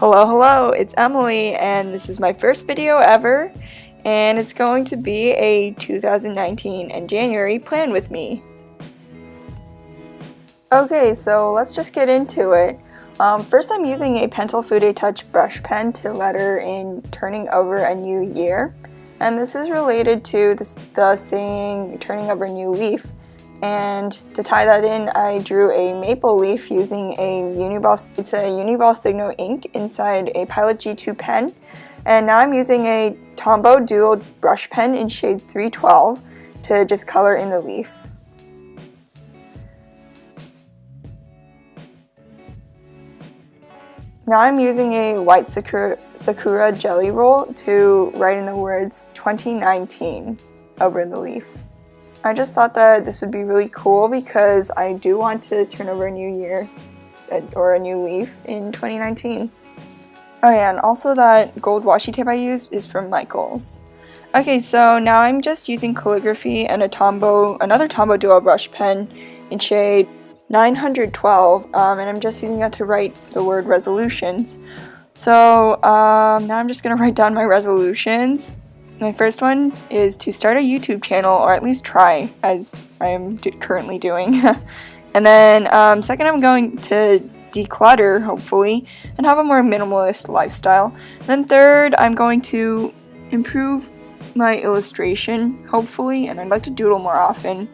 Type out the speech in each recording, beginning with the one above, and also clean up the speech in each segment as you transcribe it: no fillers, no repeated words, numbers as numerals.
Hello, it's Emily, and this is my first video ever, and it's going to be a 2019 and January plan with me. Okay, so let's just get into it. First, I'm using a Pentel Fude Touch brush pen to letter in turning over a new year, and this is related to the saying turning over a new leaf. And to tie that in, I drew a maple leaf using a uniball. It's a uniball signo ink inside a Pilot G2 pen. And now I'm using a tombow dual brush pen in shade 312 to just color in the leaf. Now I'm using a white sakura jelly roll to write in the words 2019 over the leaf. I just thought that this would be really cool because I do want to turn over a new year or a new leaf in 2019. Oh yeah, and also that gold washi tape I used is from Michaels. Okay, so now I'm just using calligraphy and another tombow dual brush pen in shade 912, and I'm just using that to write the word resolutions. So now I'm just going to write down my resolutions. My first one is to start a YouTube channel, or at least try, as I am currently doing. And then second, I'm going to declutter, hopefully, and have a more minimalist lifestyle. Then third, I'm going to improve my illustration, hopefully, and I'd like to doodle more often.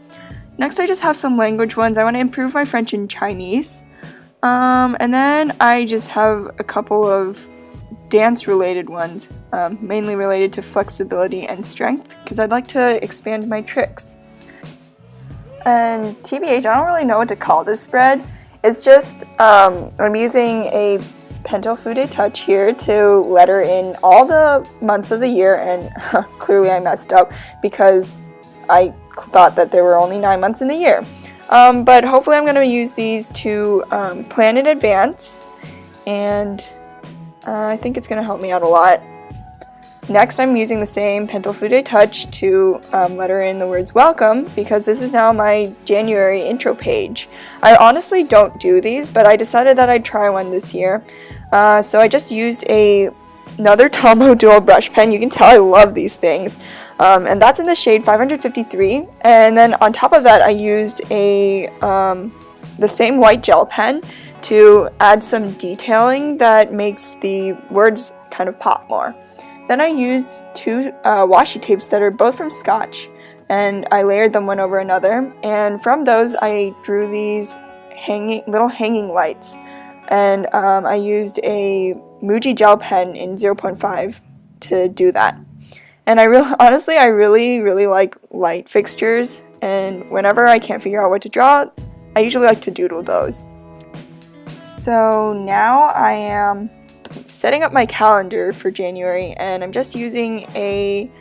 Next, I just have some language ones. I want to improve my French and Chinese. And then I just have a couple of dance-related ones, mainly related to flexibility and strength, because I'd like to expand my tricks. And TBH, I don't really know what to call this spread. It's just, I'm using a Pentel Fude Touch here to letter in all the months of the year, and clearly I messed up because I thought that there were only 9 months in the year. But hopefully I'm going to use these to plan in advance, and I think it's going to help me out a lot. Next, I'm using the same Pentel Fude Touch to letter in the words welcome, because this is now my January intro page. I honestly don't do these, but I decided that I'd try one this year. So I just used another Tombow dual brush pen. You can tell I love these things. And that's in the shade 553. And then on top of that, I used the same white gel pen to add some detailing that makes the words kind of pop more. Then I used two washi tapes that are both from Scotch, and I layered them one over another, and from those I drew these little hanging lights, and I used a Muji gel pen in 0.5 to do that. And honestly, I really like light fixtures, and whenever I can't figure out what to draw, I usually like to doodle those. So now I am setting up my calendar for January, and I'm just using a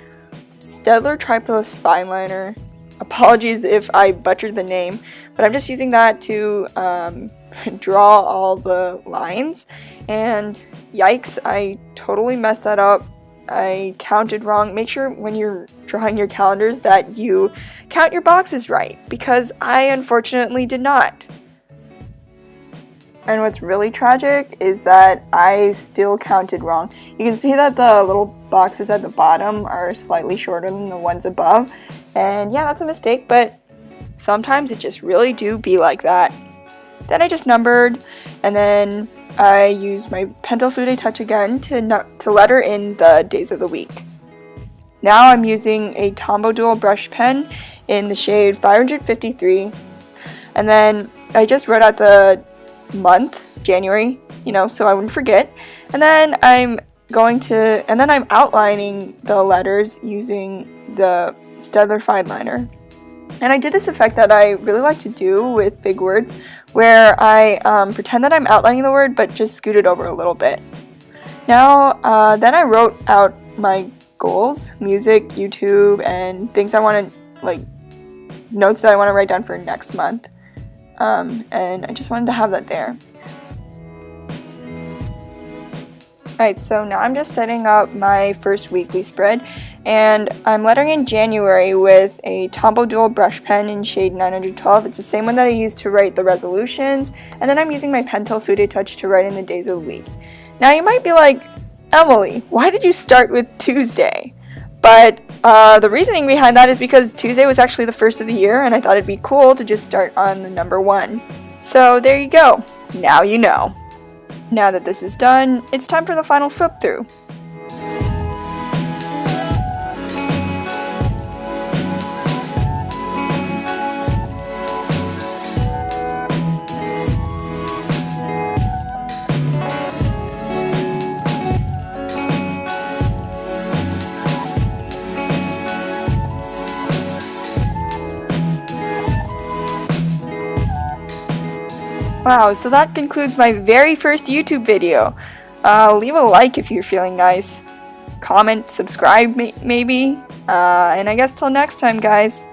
Staedtler triplus fineliner. Apologies if I butchered the name, but I'm just using that to draw all the lines, and yikes, I totally messed that up. I counted wrong. Make sure when you're drawing your calendars that you count your boxes right, because I unfortunately did not. And what's really tragic is that I still counted wrong. You can see that the little boxes at the bottom are slightly shorter than the ones above. And yeah, that's a mistake, but sometimes it just really do be like that. Then I just numbered, and then I used my Pentel Fude Touch again to letter in the days of the week. Now I'm using a Tombow dual brush pen in the shade 553. And then I just wrote out the month, January, so I wouldn't forget. And then I'm outlining the letters using the Staedtler fineliner. And I did this effect that I really like to do with big words, where I pretend that I'm outlining the word, but just scoot it over a little bit. Now, then I wrote out my goals, music, YouTube, and things I want to, notes that I want to write down for next month. And I just wanted to have that there. Alright, so now I'm just setting up my first weekly spread, and I'm lettering in January with a Tombow dual brush pen in shade 912. It's the same one that I used to write the resolutions, and then I'm using my Pentel Fude Touch to write in the days of the week. Now you might be like, Emily, why did you start with Tuesday? But the reasoning behind that is because Tuesday was actually the first of the year, and I thought it'd be cool to just start on the number 1. So there you go. Now you know. Now that this is done, it's time for the final flip through. Wow, so that concludes my very first YouTube video. Leave a like if you're feeling nice. Comment, subscribe maybe. And I guess till next time, guys.